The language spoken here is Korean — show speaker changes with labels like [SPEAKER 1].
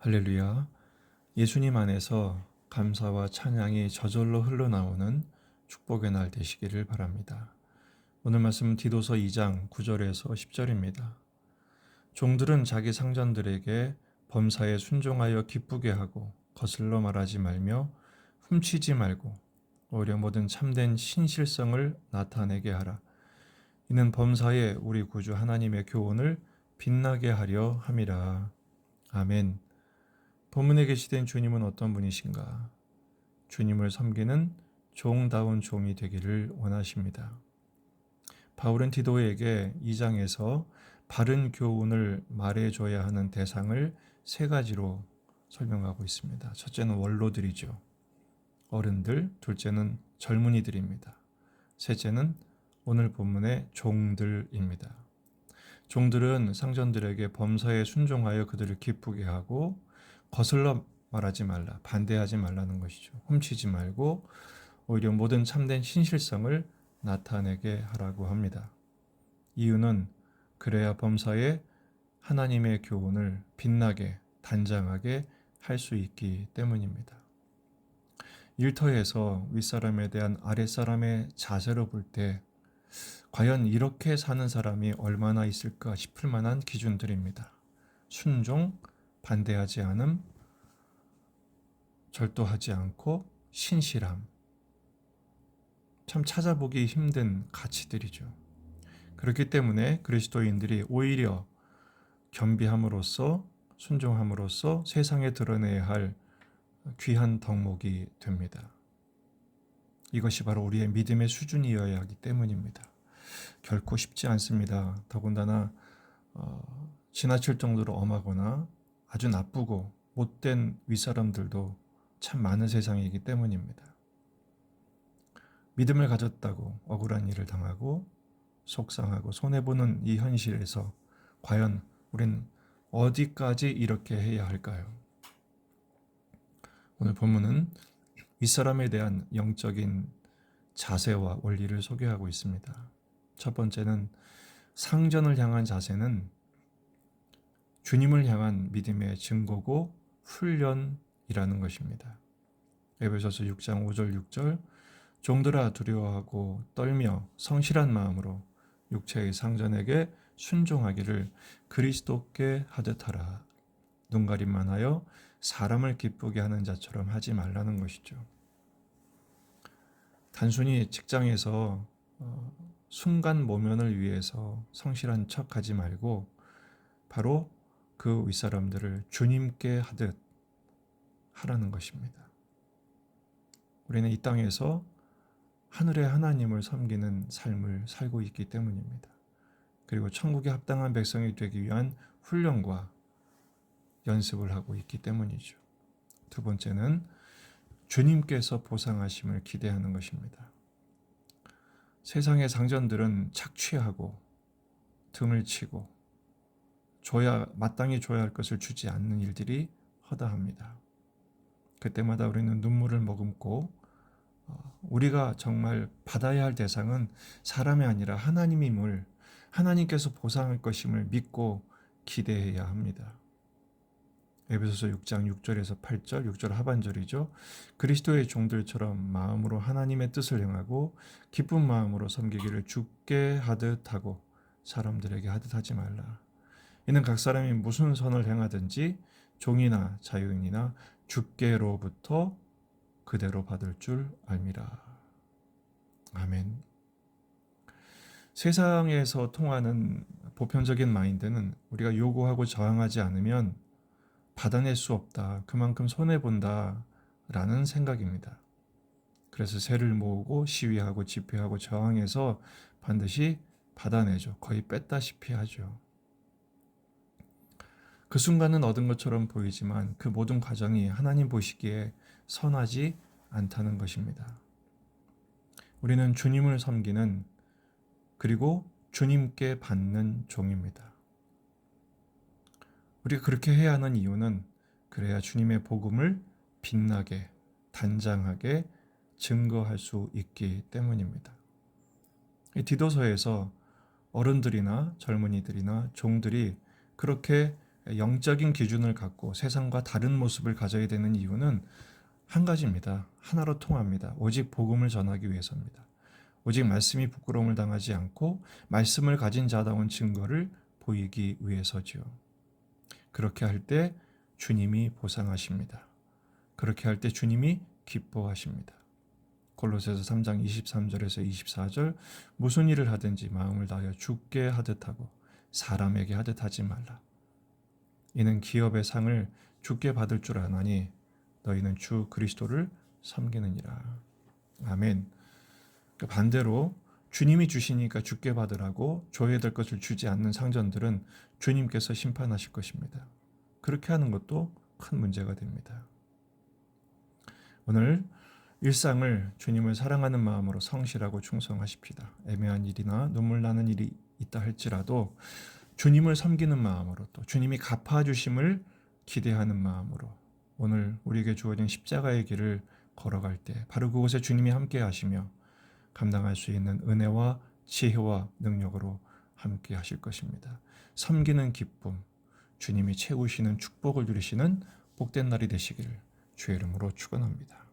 [SPEAKER 1] 할렐루야. 예수님 안에서 감사와 찬양이 저절로 흘러나오는 축복의 날 되시기를 바랍니다. 오늘 말씀은 디도서 2장 9절에서 10절입니다. 종들은 자기 상전들에게 범사에 순종하여 기쁘게 하고 거슬러 말하지 말며 훔치지 말고 오히려 모든 참된 신실성을 나타내게 하라. 이는 범사에 우리 구주 하나님의 교훈을 빛나게 하려 함이라. 아멘. 본문에 계시된 주님은 어떤 분이신가? 주님을 섬기는 종다운 종이 되기를 원하십니다. 바울은 디도에게 2장에서 바른 교훈을 말해줘야 하는 대상을 세 가지로 설명하고 있습니다. 첫째는 원로들이죠. 어른들, 둘째는 젊은이들입니다. 셋째는 오늘 본문의 종들입니다. 종들은 상전들에게 범사에 순종하여 그들을 기쁘게 하고 거슬러 말하지 말라, 반대하지 말라는 것이죠. 훔치지 말고 오히려 모든 참된 신실성을 나타내게 하라고 합니다. 이유는 그래야 범사에 하나님의 교훈을 빛나게, 단장하게 할 수 있기 때문입니다. 일터에서 윗사람에 대한 아랫사람의 자세로 볼 때 과연 이렇게 사는 사람이 얼마나 있을까 싶을 만한 기준들입니다. 순종, 반대하지 않음, 절도하지 않고 신실함. 참 찾아보기 힘든 가치들이죠. 그렇기 때문에 그리스도인들이 오히려 겸비함으로써 순종함으로써 세상에 드러내야 할 귀한 덕목이 됩니다. 이것이 바로 우리의 믿음의 수준이어야 하기 때문입니다. 결코 쉽지 않습니다. 더군다나 지나칠 정도로 엄하거나 아주 나쁘고 못된 윗사람들도 참 많은 세상이기 때문입니다. 믿음을 가졌다고 억울한 일을 당하고 속상하고 손해보는 이 현실에서 과연 우린 어디까지 이렇게 해야 할까요? 오늘 본문은 윗사람에 대한 영적인 자세와 원리를 소개하고 있습니다. 첫 번째는 상전을 향한 자세는 주님을 향한 믿음의 증거고 훈련이라는 것입니다. 에베소서 6장 5절 6절 종들아 두려워하고 떨며 성실한 마음으로 육체의 상전에게 순종하기를 그리스도께 하듯 하라. 눈가림만 하여 사람을 기쁘게 하는 자처럼 하지 말라는 것이죠. 단순히 직장에서 순간 모면을 위해서 성실한 척하지 말고 바로 그 윗사람들을 주님께 하듯 하라는 것입니다. 우리는 이 땅에서 하늘의 하나님을 섬기는 삶을 살고 있기 때문입니다. 그리고 천국에 합당한 백성이 되기 위한 훈련과 연습을 하고 있기 때문이죠. 두 번째는 주님께서 보상하심을 기대하는 것입니다. 세상의 상전들은 착취하고 등을 치고 마땅히 줘야 할 것을 주지 않는 일들이 허다합니다. 그때마다 우리는 눈물을 머금고 우리가 정말 받아야 할 대상은 사람이 아니라 하나님임을, 하나님께서 보상할 것임을 믿고 기대해야 합니다. 에베소서 6장 6절에서 8절, 6절 하반절이죠. 그리스도의 종들처럼 마음으로 하나님의 뜻을 행하고 기쁜 마음으로 섬기기를 주께 하듯 하고 사람들에게 하듯 하지 말라. 이는 각 사람이 무슨 선을 행하든지 종이나 자유인이나 주께로부터 그대로 받을 줄 알미라. 아멘. 세상에서 통하는 보편적인 마인드는 우리가 요구하고 저항하지 않으면 받아낼 수 없다. 그만큼 손해본다. 라는 생각입니다. 그래서 세를 모으고 시위하고 집회하고 저항해서 반드시 받아내죠. 거의 뺐다시피 하죠. 그 순간은 얻은 것처럼 보이지만 그 모든 과정이 하나님 보시기에 선하지 않다는 것입니다. 우리는 주님을 섬기는 그리고 주님께 받는 종입니다. 우리가 그렇게 해야 하는 이유는 그래야 주님의 복음을 빛나게, 단장하게 증거할 수 있기 때문입니다. 이 디도서에서 어른들이나 젊은이들이나 종들이 그렇게 영적인 기준을 갖고 세상과 다른 모습을 가져야 되는 이유는 한 가지입니다. 하나로 통합니다. 오직 복음을 전하기 위해서입니다. 오직 말씀이 부끄러움을 당하지 않고 말씀을 가진 자다운 증거를 보이기 위해서지요. 그렇게 할 때 주님이 보상하십니다. 그렇게 할 때 주님이 기뻐하십니다. 골로새서 3장 23절에서 24절 무슨 일을 하든지 마음을 다하여 주께 하듯 하고 사람에게 하듯 하지 말라. 이는 기업의 상을 주께 받을 줄 아나니 너희는 주 그리스도를 섬기느니라. 아멘. 반대로 주님이 주시니까 주께 받으라고 줘야 될 것을 주지 않는 상전들은 주님께서 심판하실 것입니다. 그렇게 하는 것도 큰 문제가 됩니다. 오늘 일상을 주님을 사랑하는 마음으로 성실하고 충성하십시다. 애매한 일이나 눈물 나는 일이 있다 할지라도 주님을 섬기는 마음으로 또 주님이 갚아주심을 기대하는 마음으로 오늘 우리에게 주어진 십자가의 길을 걸어갈 때 바로 그곳에 주님이 함께 하시며 감당할 수 있는 은혜와 지혜와 능력으로 함께 하실 것입니다. 섬기는 기쁨, 주님이 채우시는 축복을 누리시는 복된 날이 되시기를 주의 이름으로 축원합니다.